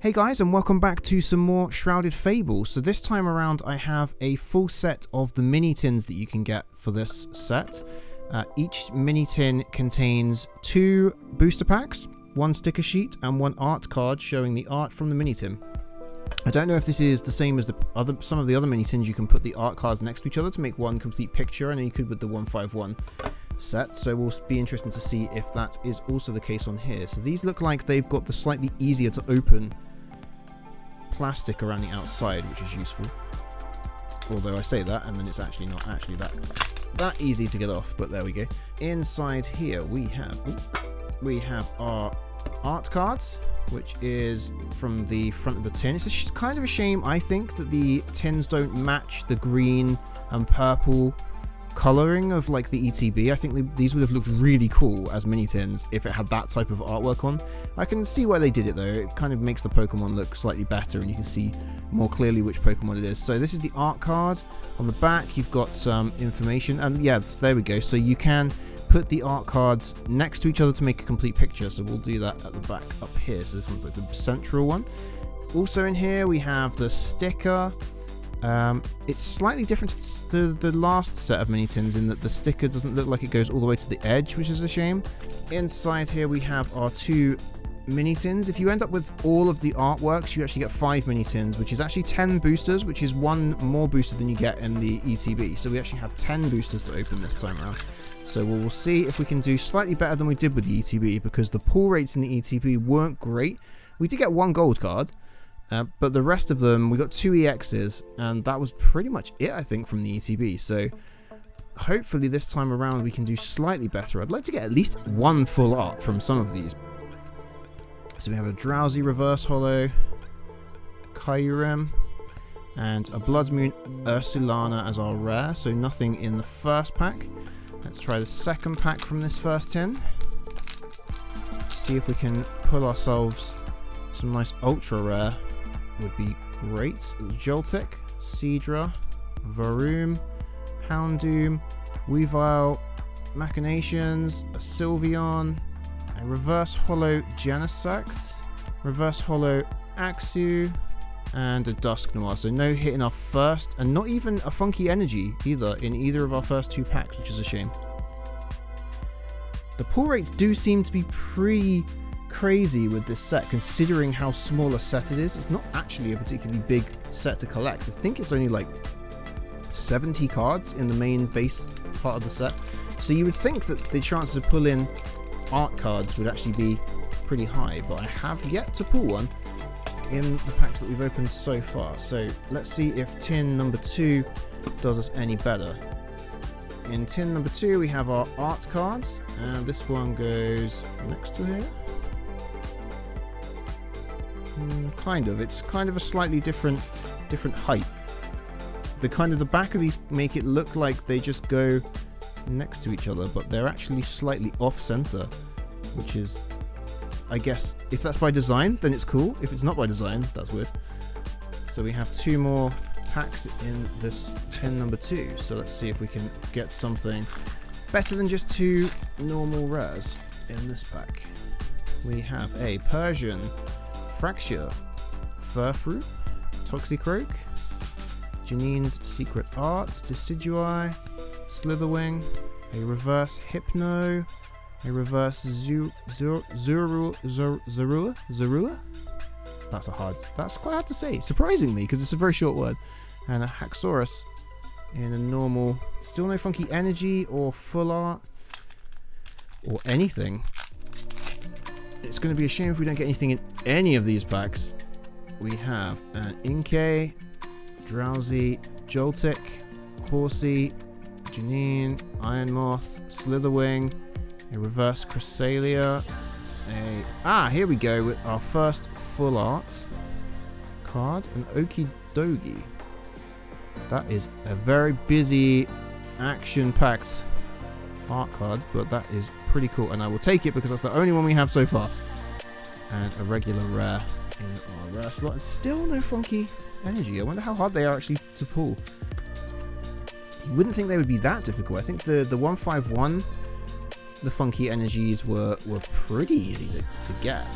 Hey guys, and welcome back to some more Shrouded Fable. So this time around I have a full set of the mini tins that you can get for this set. Each mini tin contains 2 booster packs, 1 sticker sheet and 1 art card showing the art from the mini tin. I don't know if this is the same as some of the other mini tins. You can put the art cards next to each other to make one complete picture. I know you could with the 151 set, so we'll be interested to see if that is also the case on here. So these look like they've got the slightly easier to open plastic around the outside, which is useful. Although I say that and then it's actually not actually that easy to get off, but there we go. Inside here we have our art cards, which is from the front of the tin. It's kind of a shame, I think, that the tins don't match the green and purple coloring of like the ETB. I think these would have looked really cool as mini tins if it had that type of artwork on. I can see why they did it though. It kind of makes the Pokemon look slightly better and you can see more clearly which Pokemon it is. So this is the art card. On the back you've got some information, and yeah, there we go. So you can put the art cards next to each other to make a complete picture. So we'll do that at the back up here. So this one's like the central one. Also in here we have the sticker. It's slightly different to the last set of mini tins in that the sticker doesn't look like it goes all the way to the edge, which is a shame. Inside here we have our 2 mini tins. If you end up with all of the artworks, you actually get 5 mini tins, which is actually 10 boosters, which is 1 more booster than you get in the ETB. So we actually have 10 boosters to open this time around. So we'll see if we can do slightly better than we did with the ETB, because the pull rates in the ETB weren't great. We did get 1 gold card. But the rest of them, we got 2 EXs, and that was pretty much it, I think, from the ETB. So hopefully this time around we can do slightly better. I'd like to get at least 1 full art from some of these. So we have a Drowsy Reverse Holo, Kyurem, and a Blood Moon Ursulana as our rare. So nothing in the first pack. Let's try the second pack from this first tin. See if we can pull ourselves some nice ultra rare. Would be great. Joltik, Seadra, Varoom, Houndoom, Weavile, Machinations, a Sylveon, a Reverse Holo Genesect, Reverse Holo Axew, and a Dusknoir. So no hit in our first, and not even a Funky Energy either in either of our first 2 packs, which is a shame. The pull rates do seem to be pretty crazy with this set, considering how small a set it is. It's not actually a particularly big set to collect. I think it's only like 70 cards in the main base part of the set. So you would think that the chances of pulling art cards would actually be pretty high, but I have yet to pull one in the packs that we've opened so far. So let's see if tin number 2 does us any better. In tin number 2 we have our art cards, and this one goes next to here. Kind of. It's kind of a slightly different height. The back of these make it look like they just go next to each other, but they're actually slightly off center, which is, I guess, if that's by design, then it's cool. If it's not by design, that's weird. So we have 2 more packs in this tin number 2. So let's see if we can get something better than just 2 normal rares in this pack. We have a Persian, Fracture, Furfrou, Toxicroak, Janine's Secret Art, Decidueye, Slitherwing, a Reverse Hypno, a Reverse Zorua? That's quite hard to say, surprisingly, because it's a very short word. And a Haxorus in a normal, still no Funky Energy or full art or anything. It's going to be a shame if we don't get anything in any of these packs. We have an Inkay, Drowsy, Joltik, Horsey, Janine, Iron Moth, Slitherwing, a Reverse Cresselia, here we go with our first full art card, an Okidogi. That is a very busy, action-packed art card, but that is pretty cool, and I will take it because that's the only one we have so far. And a regular rare in our rare slot, and still no Funky Energy. I wonder how hard they are actually to pull. You wouldn't think they would be that difficult. I think the 151, the Funky Energies were pretty easy to get.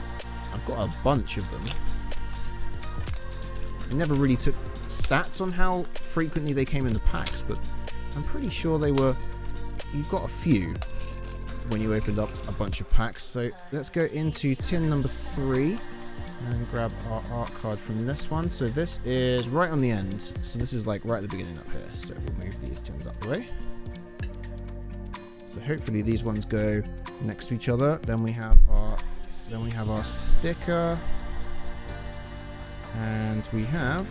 I've got a bunch of them. never really took stats on how frequently they came in the packs, but I'm pretty sure they were, you got a few when you opened up a bunch of packs. So let's go into tin number 3 and grab our art card from this one. So this is right on the end. So this is like right at the beginning up here. So we'll move these tins up the way. So hopefully these ones go next to each other. Then we have our sticker, and we have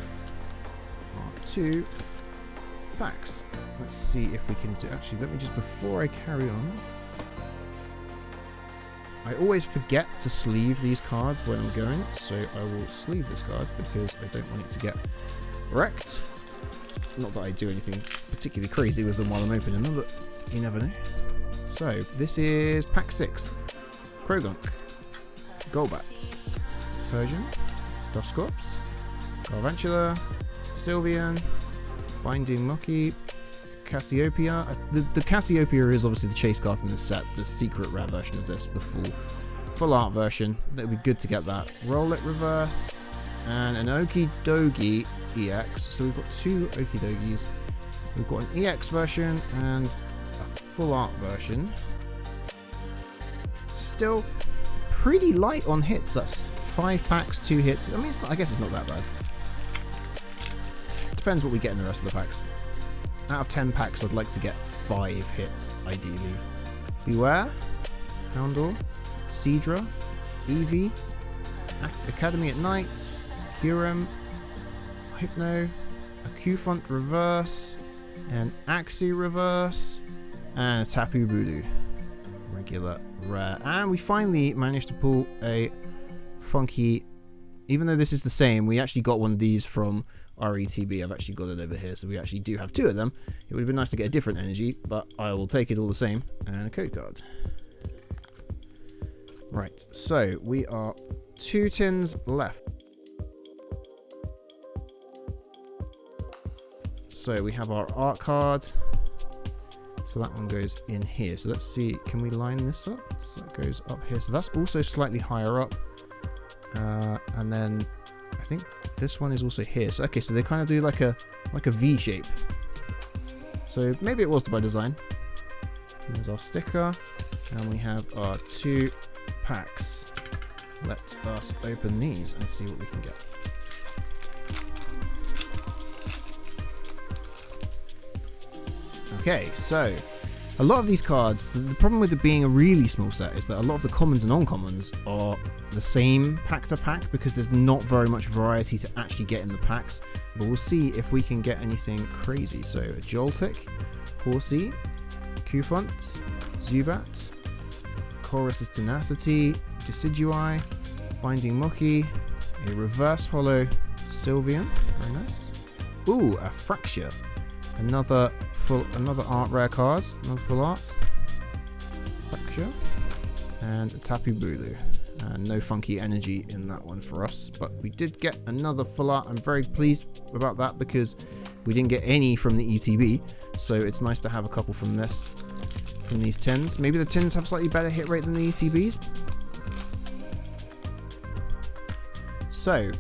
our 2 packs. Let's see if we can do. Actually, let me just, before I carry on, I always forget to sleeve these cards when I'm going, so I will sleeve this card because I don't want it to get wrecked. Not that I do anything particularly crazy with them while I'm opening them, but you never know. So this is pack 6. Krogunk, Golbat, Persian, Dusclops, Garvantula, Sylveon, Binding Mucky, Cassiopeia. The Cassiopeia is obviously the chase card from the set, the secret rare version of this, the full art version. That would be good to get that. Roll It Reverse, and an Okidogi EX. So we've got 2 Okidogis. We've got an EX version and a full art version. Still pretty light on hits. That's 5 packs, 2 hits. I mean, it's not, I guess it's not that bad. Depends what we get in the rest of the packs. Out of 10 packs, I'd like to get 5 hits, ideally. Beware, Houndour, Seadra, Eevee, Academy at Night, Kyurem, Hypno, a Cufant Reverse, an Axie Reverse, and a Tapu Bulu. Regular rare. And we finally managed to pull a funky, even though this is the same, we actually got one of these from RETB. I've actually got it over here, so we actually do have 2 of them. It would have been nice to get a different energy, but I will take it all the same. And a code card. Right, so we are 2 tins left. So we have our art card. So that one goes in here. So let's see, can we line this up? So it goes up here. So that's also slightly higher up. And then I think this one is also here. So okay, so they kind of do like a V shape. So maybe it was by design. And there's our sticker, and we have our 2 packs. Let us open these and see what we can get. Okay, so a lot of these cards, the problem with it being a really small set is that a lot of the commons and uncommons are the same pack to pack because there's not very much variety to actually get in the packs. But we'll see if we can get anything crazy. So a Joltik, Horsey, Cufant, Zubat, Chorus's Tenacity, Decidueye, Binding Mucky, a Reverse Holo Sylveon, very nice. Ooh, a Fracture, another art rare card, another full art. Fracture, and a Tapu Bulu. No funky energy in that one for us, but we did get another full art. I'm very pleased about that because we didn't get any from the ETB, so it's nice to have a couple from these tins. Maybe the tins have slightly better hit rate than the ETBs. So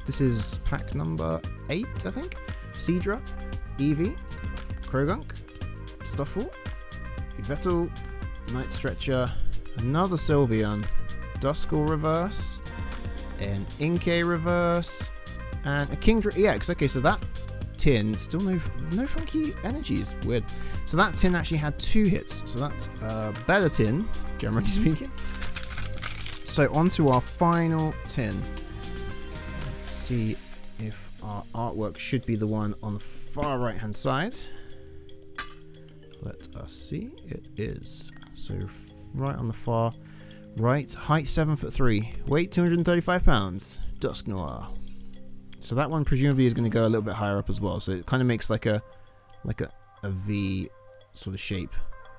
this is pack number 8, I think. Seadra, Eevee, Krogunk, Stuffle, Yveltal, Night Stretcher, another Sylveon, Duskull Reverse, an Inkay Reverse, and a Kingdra EX. Okay, so that tin, still no funky energies. Weird. So that tin actually had 2 hits. So that's a better tin, generally speaking. So on to our final tin. Let's see if our artwork should be the one on the far right hand side. Let us see. It is. So right on the far right, height 7'3", weight 235 pounds, Dusknoir. So that one presumably is going to go a little bit higher up as well. So it kind of makes like a V sort of shape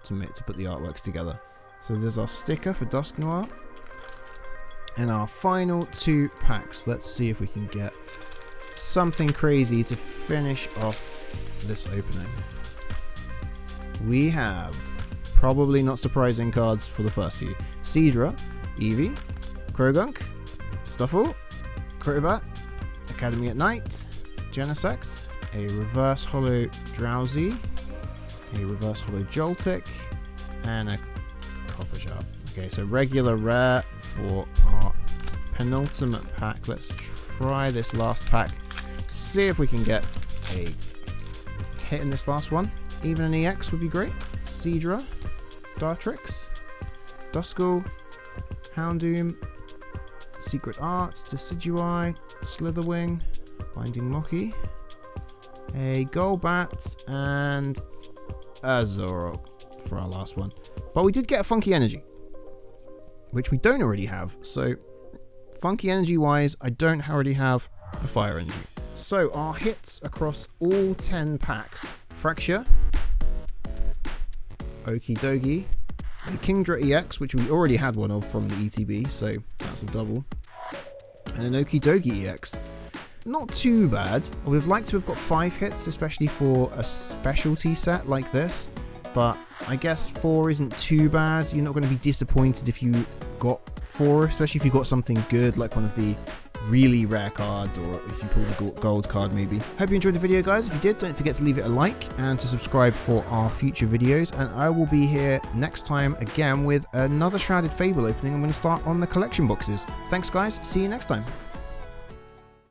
to put the artworks together. So there's our sticker for Dusknoir. And our final 2 packs. Let's see if we can get something crazy to finish off this opening. We have, probably not surprising cards for the first few. Seadra, Eevee, Krogunk, Stuffle, Crobat, Academy at Night, Genesect, a Reverse Hollow Drowsy, a Reverse Hollow Joltik, and a Copper Sharp. Okay, so regular rare for our penultimate pack. Let's try this last pack. See if we can get a hit in this last one. Even an EX would be great. Seadra, Dartrix, Duskull, Houndoom, Secret Arts, Decidueye, Slitherwing, Binding Mocky, a Golbat, and a Zoroark for our last one. But we did get a Funky Energy, which we don't already have. So Funky Energy wise, I don't already have a Fire Energy. So our hits across all 10 packs: Fracture, Okie Dokie, a Kingdra EX, which we already had one of from the ETB, so that's a double, and an Okie Dokie EX. Not too bad. I would have liked to have got 5 hits, especially for a specialty set like this, but I guess 4 isn't too bad. You're not going to be disappointed if you got 4, especially if you got something good like one of the really rare cards, or if you pulled a gold card maybe. Hope you enjoyed the video, guys. If you did, don't forget to leave it a like and to subscribe for our future videos, and I will be here next time again with another Shrouded Fable opening. I'm going to start on the collection boxes. Thanks guys, see you next time.